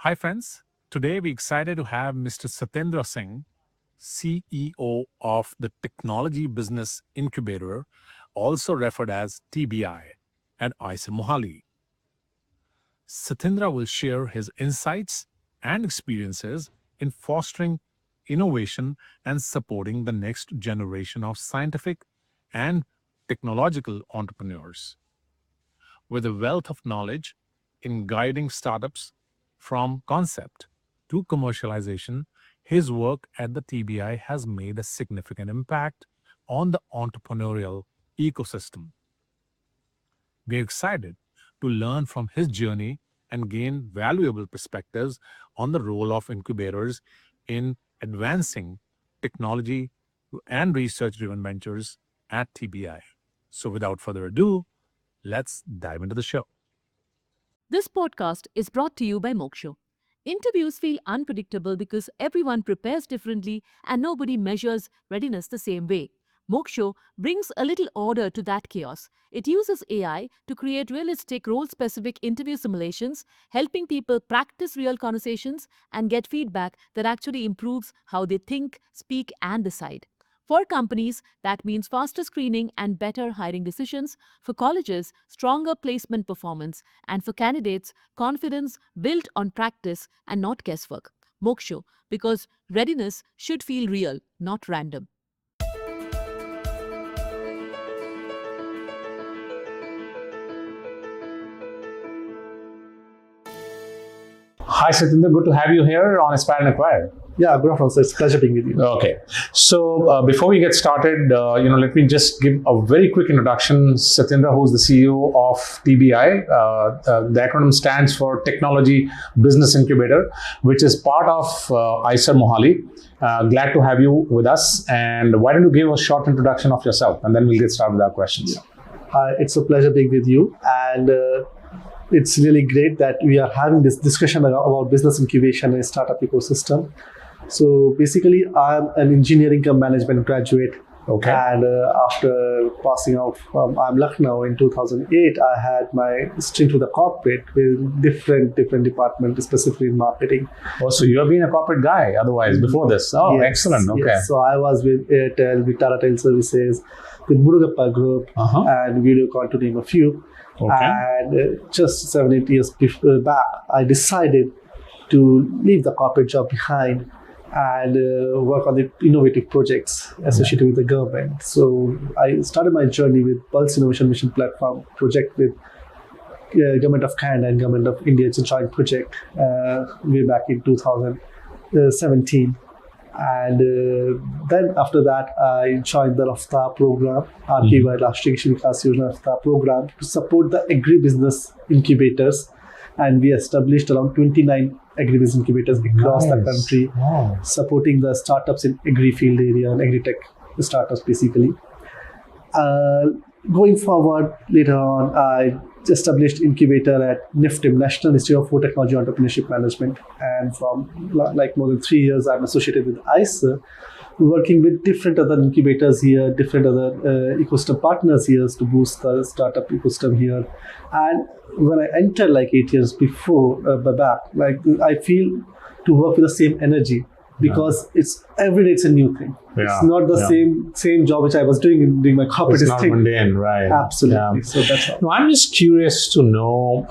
Hi, friends. Today, we're excited to have Mr. Satyendra Singh, CEO of the Technology Business Incubator, also referred as TBI, at IISER Mohali. Satendra will share his insights and experiences in fostering innovation and supporting the next generation of scientific and technological entrepreneurs. With a wealth of knowledge in guiding startups from concept to commercialization, his work at the TBI has made a significant impact on the entrepreneurial ecosystem. We're excited to learn from his journey and gain valuable perspectives on the role of incubators in advancing technology and research driven ventures at TBI. So, without further ado, let's dive into the show. This podcast is brought to you by Moksho. Interviews feel unpredictable because everyone prepares differently and nobody measures readiness the same way. Moksho brings a little order to that chaos. It uses AI to create realistic role specific interview simulations, helping people practice real conversations and get feedback that actually improves how they think, speak, and decide. For companies, that means faster screening and better hiring decisions. For colleges, stronger placement performance. And for candidates, confidence built on practice and not guesswork. Moksho, because readiness should feel real, not random. Hi, Satendra. Good to have you here on Aspire and Acquire. Yeah, good afternoon, sir. It's a pleasure being with you. Okay. So before we get started, let me just give a very quick introduction. Satendra, who's the CEO of TBI. The acronym stands for Technology Business Incubator, which is part of IISER Mohali. Glad to have you with us. And why don't you give a short introduction of yourself, and then we'll get started with our questions. It's a pleasure being with you, and it's really great that we are having this discussion about business incubation and startup ecosystem. So basically, I'm an engineering cum management graduate. Okay. And after passing out from Lucknow in 2008, I had my stint with the corporate with different departments, specifically in marketing. Oh, so you have been a corporate guy otherwise before this. Oh, Yes, excellent. Okay. yes. So I was with Airtel, with Tata Teleservices, with Murugappa Group, and Videocon, to name a few. Okay. And just 7-8 years back, I decided to leave the corporate job behind and work on the innovative projects associated with the government. So I started my journey with Pulse Innovation Mission Platform project with Government of Canada and Government of India. It's a joint project way back in 2017. And then after that, I joined the RAFTA program, RKY Rashtriya Krishi Vikas Yojana RAFTA program, to support the agribusiness incubators. And we established around 29 agribusiness incubators across the country, supporting the startups in agri-field area and agri-tech startups basically. Going forward, later on, I established incubator at NIFTIM, National Institute for Technology Entrepreneurship Management. And from like more than 3 years, I'm associated with IISER, working with different other incubators here, different other ecosystem partners here to boost the startup ecosystem here. And when I entered like 8 years before, back, like I feel to work with the same energy, because it's every day it's a new thing. It's not the same job which I was doing during my corporate. It's not mundane, right? Absolutely. Yeah. So that's all. No, I'm just curious to know,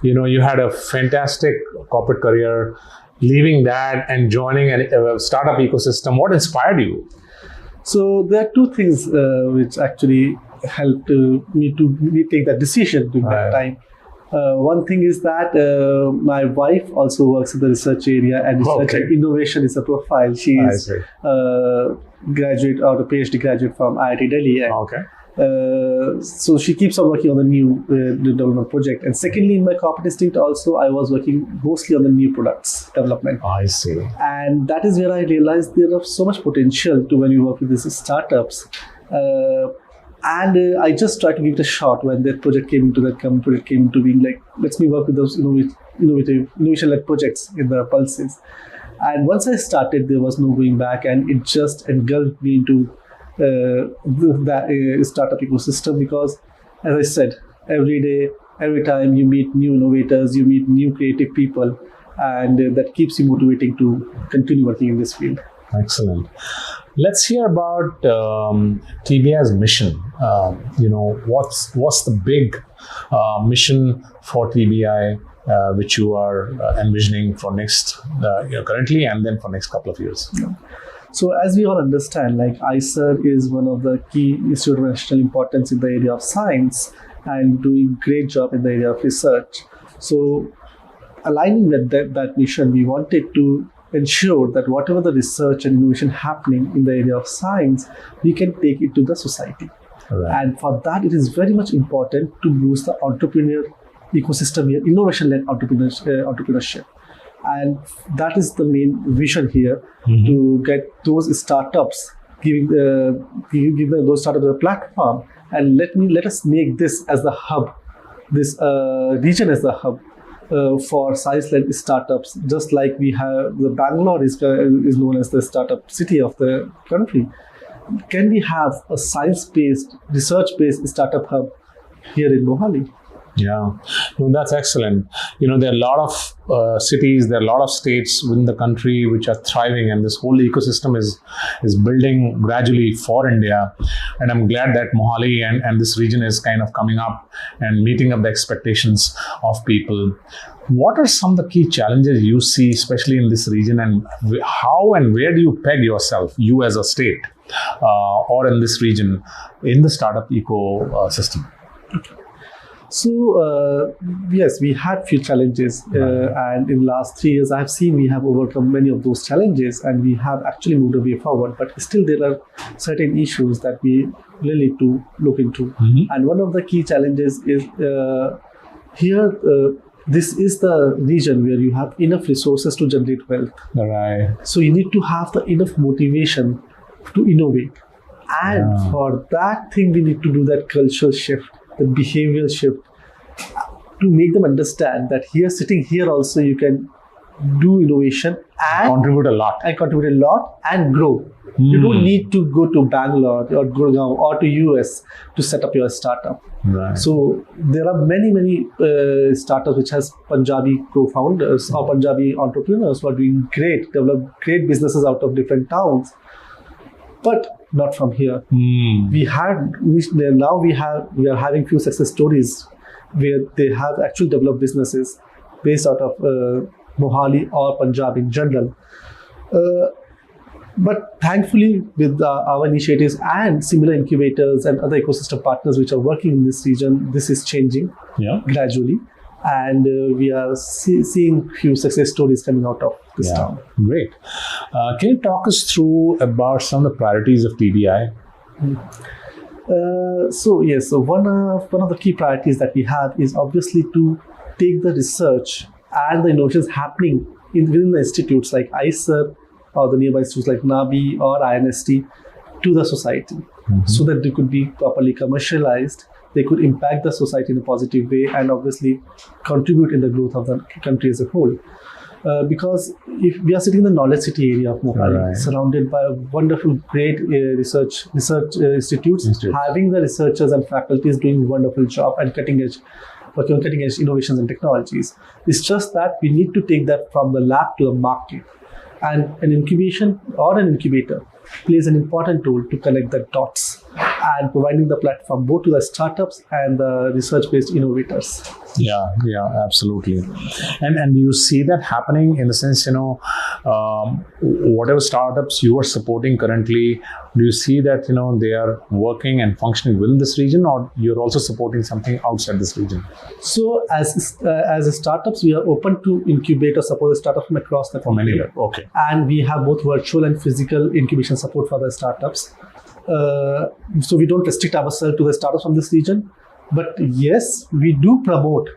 you had a fantastic corporate career, leaving that and joining a startup ecosystem. What inspired you? So there are two things which actually helped me to take that decision during that time. One thing is that my wife also works in the research area, and research and innovation is a profile. She is a graduate or a PhD graduate from IIT Delhi. And, so she keeps on working on the new development project. And secondly, in my corporate instinct also, I was working mostly on the new products development. I see. And that is where I realized there is so much potential to when you work with these startups. And I just tried to give it a shot when that project came into being, like, let's me work with those innovation-led projects in the pulses. And once I started, there was no going back, and it just engulfed me into that startup ecosystem, because, as I said, every day, every time you meet new innovators, you meet new creative people, and that keeps you motivating to continue working in this field. Excellent. Let's hear about TBI's mission. What's the big mission for TBI, which you are envisioning for next currently and then for next couple of years? So as we all understand, like IISER is one of the key institute of national importance in the area of science and doing great job in the area of research. So aligning with that mission, we wanted to ensure that whatever the research and innovation happening in the area of science, we can take it to the society. Right. And for that, it is very much important to boost the entrepreneur ecosystem here, innovation-led entrepreneurship. And that is the main vision here, to get those startups, give those startups a platform, and let us make this as the hub, this region as the hub for science-led startups. Just like we have the Bangalore is known as the startup city of the country. Can we have a science-based, research-based startup hub here in Mohali? Yeah, no, that's excellent. There are a lot of cities, there are a lot of states within the country which are thriving, and this whole ecosystem is building gradually for India. And I'm glad that Mohali and this region is kind of coming up and meeting up the expectations of people. What are some of the key challenges you see, especially in this region, and how and where do you peg yourself, you as a state or in this region, in the startup ecosystem? So yes, we had few challenges, and in the last 3 years, I have seen we have overcome many of those challenges, and we have actually moved a way forward. But still, there are certain issues that we really need to look into. And one of the key challenges is here. This is the region where you have enough resources to generate wealth. Right. So you need to have the enough motivation to innovate, and for that thing, we need to do that cultural shift, the behavioral shift, to make them understand that here, sitting here also, you can do innovation and Contribute a lot. and grow. You don't need to go to Bangalore or Gurgaon or to US to set up your startup. Right. So there are many startups which has Punjabi co-founders or Punjabi entrepreneurs who are doing develop great businesses out of different towns, but not from here. We are having few success stories where they have actually developed businesses based out of Mohali or Punjab in general. But thankfully, with our initiatives and similar incubators and other ecosystem partners which are working in this region, this is changing gradually. And we are seeing few success stories coming out of this town. Great. Can you talk us through about some of the priorities of TBI? So one of the key priorities that we have is obviously to take the research and the innovations happening within the institutes like IISER or the nearby institutes like NABI or INST to the society, so that they could be properly commercialized. They could impact the society in a positive way and obviously contribute in the growth of the country as a whole. Because if we are sitting in the knowledge city area of Mohali, surrounded by wonderful, great research institutes, having the researchers and faculties doing wonderful job and working on cutting edge innovations and technologies. It's just that we need to take that from the lab to the market. And an incubation or an incubator plays an important role to connect the dots and providing the platform both to the startups and the research-based innovators. Yeah, absolutely. And you see that happening in the sense, whatever startups you are supporting currently, do you see that, they are working and functioning within this region, or you're also supporting something outside this region? So as a startups, we are open to incubate or support the startups from across the country. From anywhere, okay. And we have both virtual and physical incubation support for the startups. So we don't restrict ourselves to the startups from this region. But yes, we do promote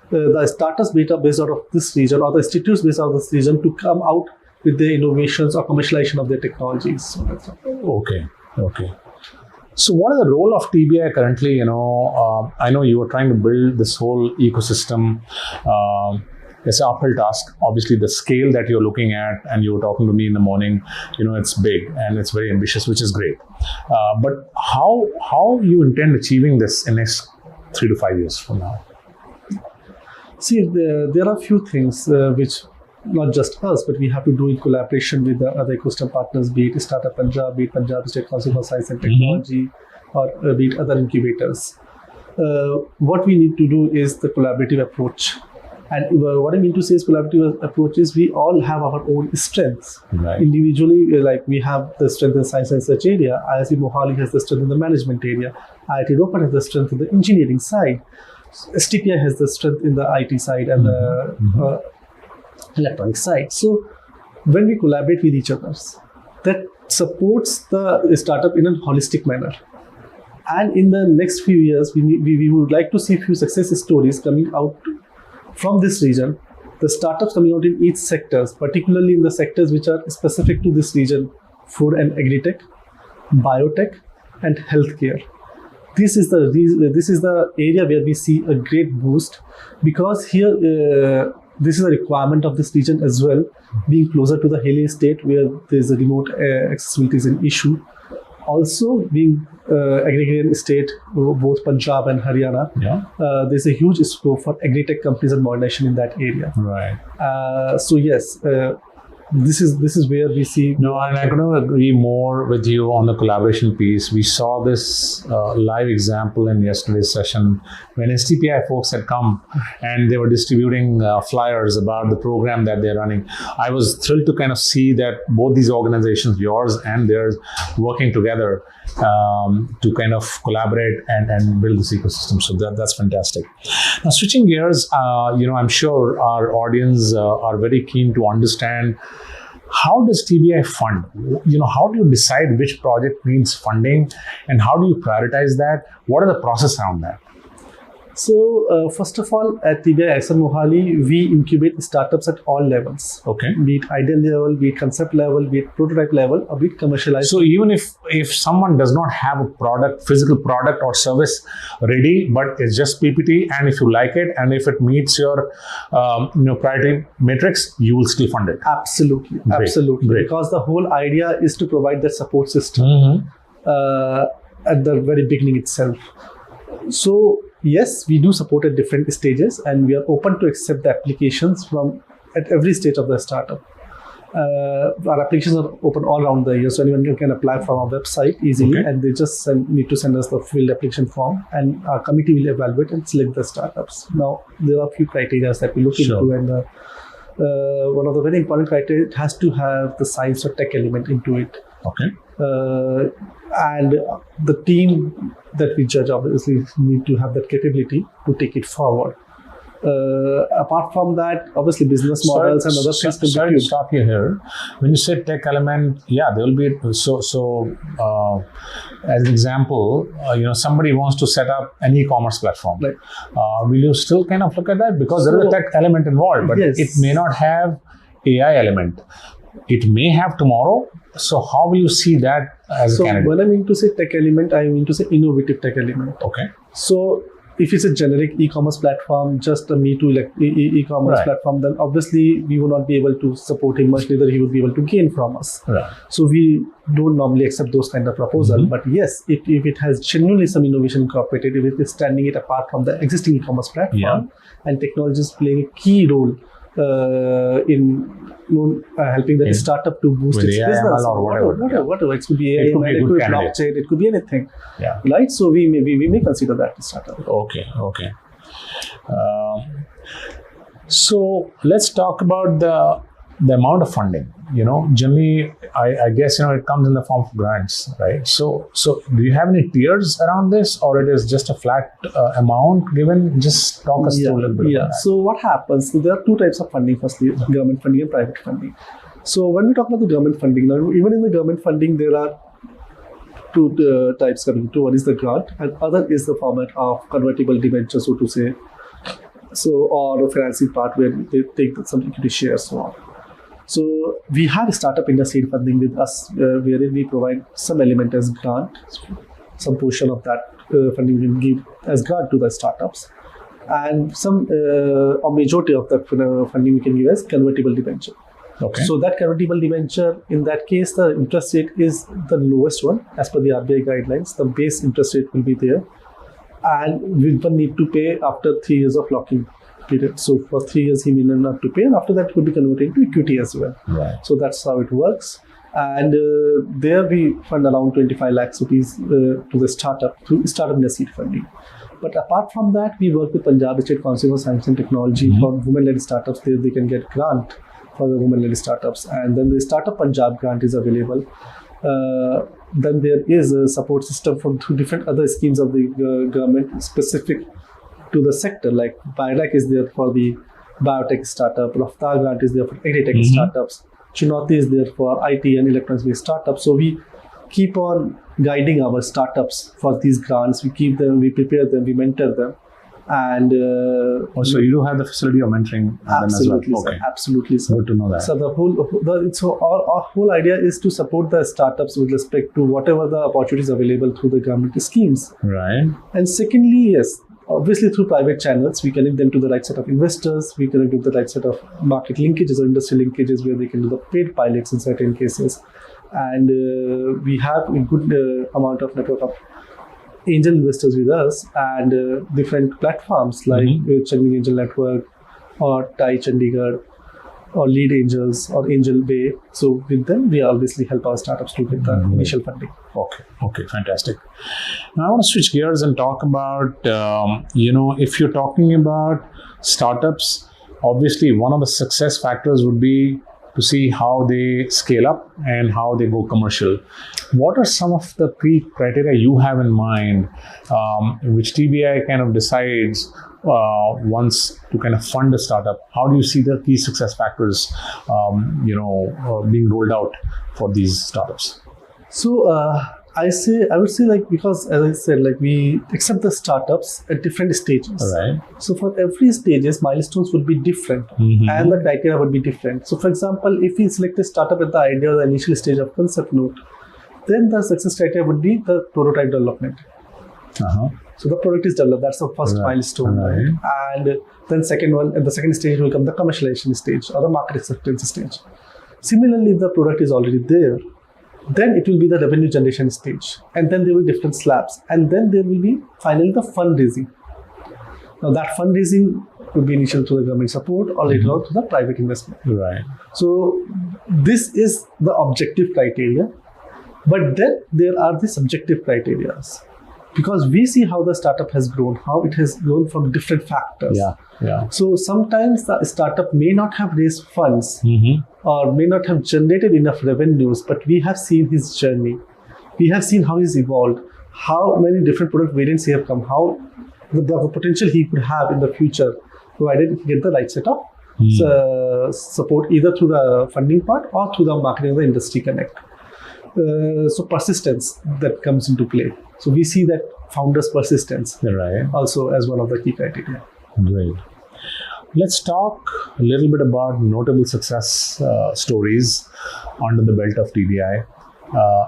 the startups based out of this region or the institutes based out of this region to come out with their innovations or commercialization of their technologies. So that's Okay. So what is the role of TBI currently? I know you were trying to build this whole ecosystem. It's an uphill task. Obviously, the scale that you're looking at, and you were talking to me in the morning, it's big and it's very ambitious, which is great. But how you intend achieving this in next 3 to 5 years from now? See, there are a few things which not just us, but we have to do in collaboration with the other ecosystem partners, be it Startup Punjab, be it Punjab State Council for Science and Technology, or be it other incubators. What we need to do is the collaborative approach. And what I mean to say is collaborative approach is we all have our own strengths. Right. Individually, like we have the strength in science and research area, IISER Mohali has the strength in the management area, IIT Ropan has the strength in the engineering side, TBI has the strength in the IT side and the electronic side. So when we collaborate with each other, that supports the startup in a holistic manner. And in the next few years, we would like to see a few success stories coming out from this region, the startups coming out in each sectors, particularly in the sectors which are specific to this region: food and agri-tech, biotech, and healthcare. This is the area where we see a great boost, because here this is a requirement of this region as well, being closer to the hilly state where there's a remote accessibility is an issue. Also, being agrarian state, both Punjab and Haryana, there's a huge scope for agri-tech companies and modernization in that area. Right. So yes, this is where we see. No, and I couldn't agree more with you on the collaboration piece. We saw this live example in yesterday's session when STPI folks had come and they were distributing flyers about the program that they're running. I was thrilled to kind of see that both these organizations, yours and theirs, working together to kind of collaborate and build this ecosystem. So that's fantastic. Now, switching gears, I'm sure our audience are very keen to understand, how does TBI fund? How do you decide which project needs funding, and how do you prioritize that? What are the process around that? So first of all, at TBI IISER Mohali, we incubate startups at all levels. Okay. Be it idea level, be it concept level, be it prototype level, or be it commercialized. So even if someone does not have a physical product or service ready, but it's just PPT, and if you like it and if it meets your priority matrix, you will still fund it. Absolutely. Great. Absolutely. Great. Because the whole idea is to provide that support system at the very beginning itself. So yes, we do support at different stages, and we are open to accept the applications from at every stage of the startup. Our applications are open all around the year, so anyone can apply from our website easily, and they just need to send us the filled application form, and our committee will evaluate and select the startups. Now, there are a few criteria that we look into, and one of the very important criteria, it has to have the science or tech element into it. Okay. And the team that we judge obviously need to have that capability to take it forward. Apart from that, obviously business models and other things. Sorry to stop you here. When you say tech element, there will be as an example, somebody wants to set up an e-commerce platform. Right. Will you still kind of look at that, because there is a tech element involved, but yes, it may not have AI element. It may have tomorrow. So how will you see that as a candidate? When I mean to say tech element, I mean to say innovative tech element. Okay. So if it's a generic e-commerce platform, just a Me Too e-commerce platform, then obviously we will not be able to support him much, neither he will be able to gain from us. Right. So we don't normally accept those kind of proposal. But yes, if it has genuinely some innovation incorporated, if it is standing it apart from the existing e-commerce platform, and technology is playing a key role in helping the startup to boost its AI, business or whatever. It could be AI, it could be blockchain, it could be anything. Yeah. Right. So we may consider that startup. Okay. So let's talk about the amount of funding. Generally, I guess it comes in the form of grants, right? So do you have any tiers around this, or it is just a flat amount given? Just talk us through a little bit. So what happens? So there are two types of funding. Firstly, government funding and private funding. So when we talk about the government funding, now even in the government funding, there are two types coming to. One is the grant, and other is the format of convertible debenture, so to say. So or the financing part where they take some equity shares, so on. So we have a startup industry funding with us, wherein we provide some element as grant, some portion of that funding we give as grant to the startups, and some or majority of that funding we can give as convertible debenture. Okay. So that convertible debenture, in that case, the interest rate is the lowest one as per the RBI guidelines. The base interest rate will be there, and we will need to pay after 3 years of locking period. So for 3 years, he may not have to pay, and after that, it will be converted into equity as well. Right. So that's how it works. And there we fund around 25 lakhs rupees to the startup, through startup India seed funding. But apart from that, we work with Punjab State Council for Science and Technology for women-led startups. There they can get grant for the women-led startups. And then the Startup Punjab grant is available. Then there is a support system from through different other schemes of the government specific to the sector. Like BIRAC is there for the biotech startup, Raftar grant is there for agri-tech startups, Chunauti is there for IT and electronics-based startups. So we keep on guiding our startups for these grants. We keep them, we prepare them, we mentor them. And So you do have the facility of mentoring them as well. absolutely, Okay. sir, absolutely, sir. Good to know that. So our whole idea is to support the startups with respect to whatever the opportunities available through the government schemes. Right. And secondly, yes, obviously through private channels, we connect them to the right set of investors. We connect with the right set of market linkages or industry linkages where they can do the paid pilots in certain cases. And we have a good amount of network of angel investors with us and different platforms like Chandigarh Angel Network or TAI Chandigarh or Lead Angels or Angel Bay. So with them, we obviously help our startups to get the initial funding. Okay, fantastic. Now I want to switch gears and talk about, if you're talking about startups, obviously one of the success factors would be to see how they scale up and how they go commercial. What are some of the key criteria you have in mind, which TBI kind of decides once to kind of fund a startup? How do you see the key success factors, being rolled out for these startups? So I would say like, because as I said, like we accept the startups at different stages. All right. So for every stages, milestones would be different and the criteria would be different. So for example, if we select a startup at the idea or the initial stage of concept note, then the success criteria would be the prototype development. So the product is developed. That's the first milestone. Right. And then second one, at the second stage will come the commercialization stage or the market acceptance stage. Similarly, if the product is already there, then it will be the revenue generation stage. And then there will be different slabs. And then there will be finally the fundraising. Now that fundraising could be initial through the government support or later on through the private investment. Right. So this is the objective criteria. But then there are the subjective criteria. Because we see how the startup has grown, how it has grown from different factors. Yeah. So sometimes the startup may not have raised funds or may not have generated enough revenues, but we have seen his journey. We have seen how he's evolved, how many different product variants he have come, how the potential he could have in the future, provided he get the right set of support either through the funding part or through the marketing of the industry connect. So persistence that comes into play. So we see that founders' persistence also as one of the key criteria. Great. Let's talk a little bit about notable success stories under the belt of TBI.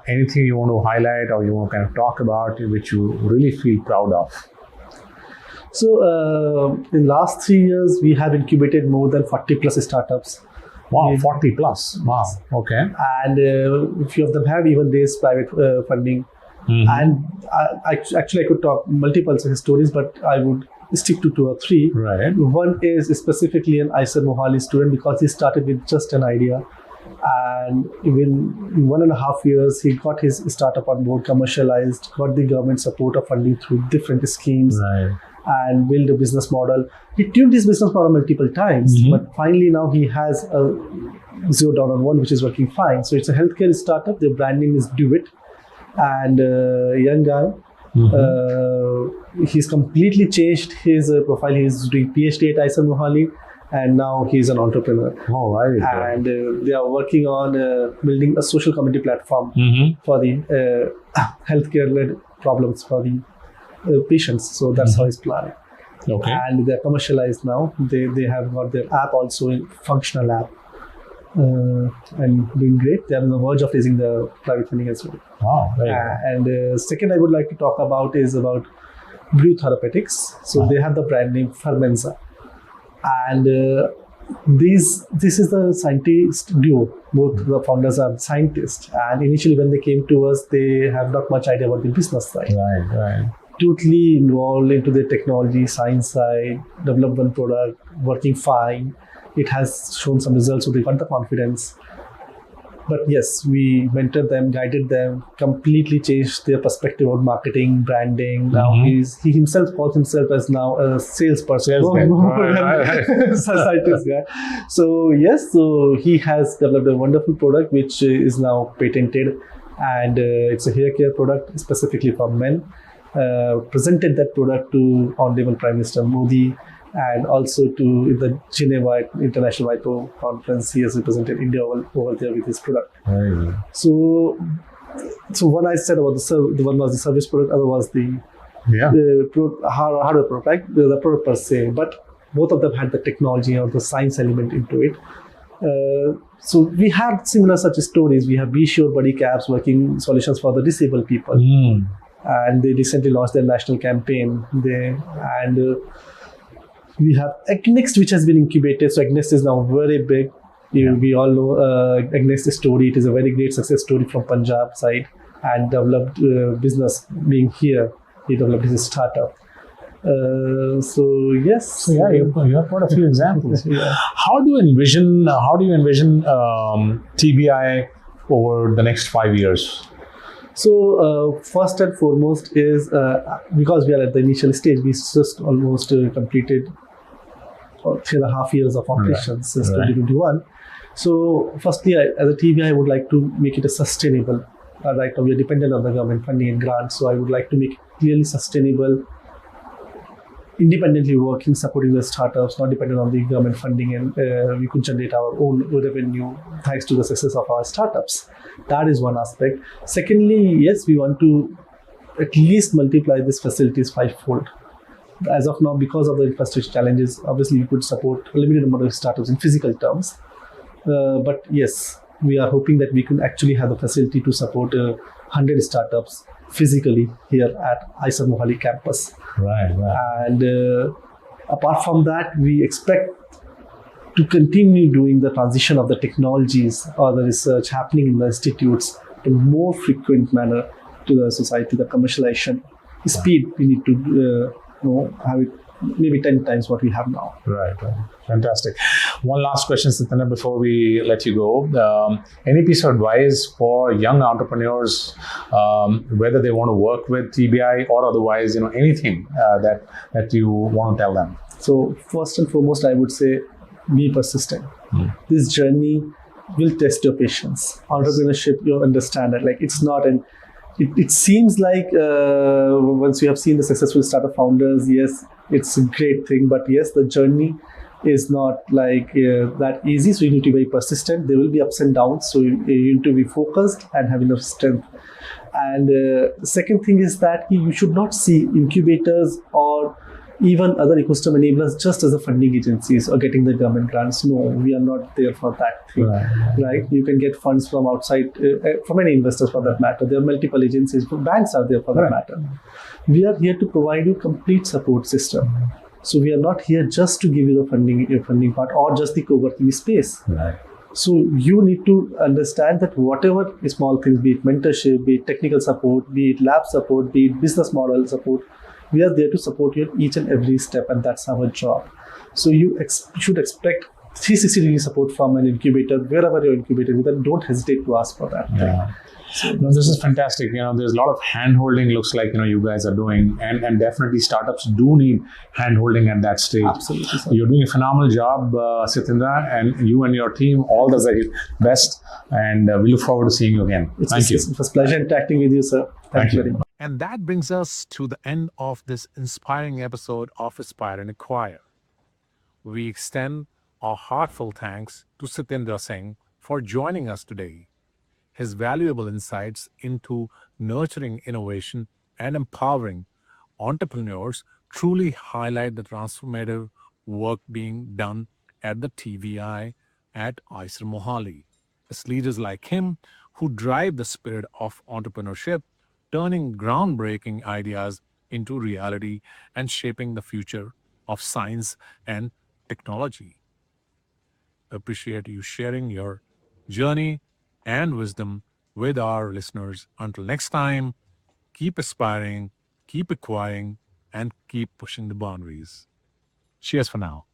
Anything you want to highlight or you want to kind of talk about which you really feel proud of? So in last 3 years, we have incubated more than 40 plus startups. Wow, 40 plus. Wow. Okay. And a few of them have even raised private funding. And I could talk multiple success stories, but I would stick to 2 or 3. Right. One is specifically an IISER Mohali student because he started with just an idea. And in 1.5 years, he got his startup on board, commercialized, got the government support of funding through different schemes. And build a business model. He tuned his business model multiple times, but finally now he has a 0 down on 1, which is working fine. So it's a healthcare startup. The brand name is Do It, and a young guy. He's completely changed his profile. He's doing PhD at IISER Mohali, and now he's an entrepreneur. Oh, right. And they are working on building a social community platform for the healthcare-led problems for the patients. So that's how it's planning. Okay. And they're commercialized now. They have got their app also, in functional app, and doing great. They're on the verge of raising the private funding as well. Wow. And second, I would like to talk about is about Brew Therapeutics. So they have the brand name Fermenza, and this is the scientist duo. Both the founders are scientists, and initially when they came to us, they have not much idea about the business side. Right. totally involved into the technology science side, developed one product, working fine. It has shown some results, so they got the confidence. But yes, we mentored them, guided them, completely changed their perspective on marketing, branding. Now he himself calls himself as now a salesperson, Sales guy. scientist guy. So yes, so he has developed a wonderful product which is now patented, and it's a hair care product specifically for men. Presented that product to Honorable Prime Minister Modi, and also to the Geneva International WIPO conference. He has represented India over there with his product. So one I said about the one was the service product, other was the hardware product, right? The product per se. But both of them had the technology or the science element into it. So we had similar such stories. We have Be Sure Buddy Cabs working solutions for the disabled people. And they recently launched their national campaign there. And we have Agnext, which has been incubated. So Agnext is now very big. We all know Agnext's story. It is a very great success story from Punjab side, and developed business being here. He developed his startup. So yes. So yeah, you have quite a few examples. How do you envision TBI over the next 5 years? So first and foremost is because we are at the initial stage, we just almost completed 3.5 years of operations since 2021. So firstly, as a TBI, I would like to make it a sustainable. Right now, we are dependent on the government funding and grants, so I would like to make it clearly sustainable, independently working, supporting the startups, not dependent on the government funding, and we could generate our own revenue thanks to the success of our startups. That is one aspect. Secondly, yes, we want to at least multiply these facilities fivefold. As of now, because of the infrastructure challenges, obviously we could support a limited number of startups in physical terms. But yes, we are hoping that we can actually have the facility to support 100 startups physically here at IISER Mohali campus. Right. And apart from that, we expect to continue doing the transition of the technologies or the research happening in the institutes in more frequent manner to the society, the commercialization speed. We need to have it maybe 10 times what we have now. Right. Fantastic. One last question, Satendra, before we let you go. Any piece of advice for young entrepreneurs, whether they want to work with TBI or otherwise, anything that you want to tell them? So first and foremost, I would say be persistent. This journey will test your patience. Entrepreneurship, you'll understand it. Like it's not an it seems like once you have seen the successful startup founders, yes, it's a great thing. But yes, the journey is not like that easy. So you need to be very persistent. There will be ups and downs. So you need to be focused and have enough strength. And second thing is that you should not see incubators or even other ecosystem enablers just as a funding agencies or getting the government grants. No, we are not there for that thing. Right? You can get funds from outside, from any investors for that matter. There are multiple agencies, banks are there for that matter. We are here to provide you complete support system. So we are not here just to give you the funding part or just the co-working space. So you need to understand that whatever small things, be it mentorship, be it technical support, be it lab support, be it business model support, we are there to support you each and every step, and that's our job. So you should expect 360-degree support from an incubator, wherever you're incubated with, and don't hesitate to ask for that. So, this is fantastic. There's a lot of hand-holding, looks like, you guys are doing, and definitely startups do need hand-holding at that stage. Absolutely, sir. You're doing a phenomenal job, Satendra, and you and your team, all the very best, and we look forward to seeing you again. Thank you. It was a pleasure interacting with you, sir. Thank you very much. And that brings us to the end of this inspiring episode of Aspire and Acquire. We extend our heartfelt thanks to Satyendra Singh for joining us today. His valuable insights into nurturing innovation and empowering entrepreneurs truly highlight the transformative work being done at the TBI at IISER Mohali. It's leaders like him who drive the spirit of entrepreneurship, turning groundbreaking ideas into reality and shaping the future of science and technology. Appreciate you sharing your journey and wisdom with our listeners. Until next time, keep aspiring, keep keep acquiring, and keep pushing the boundaries. Cheers for now.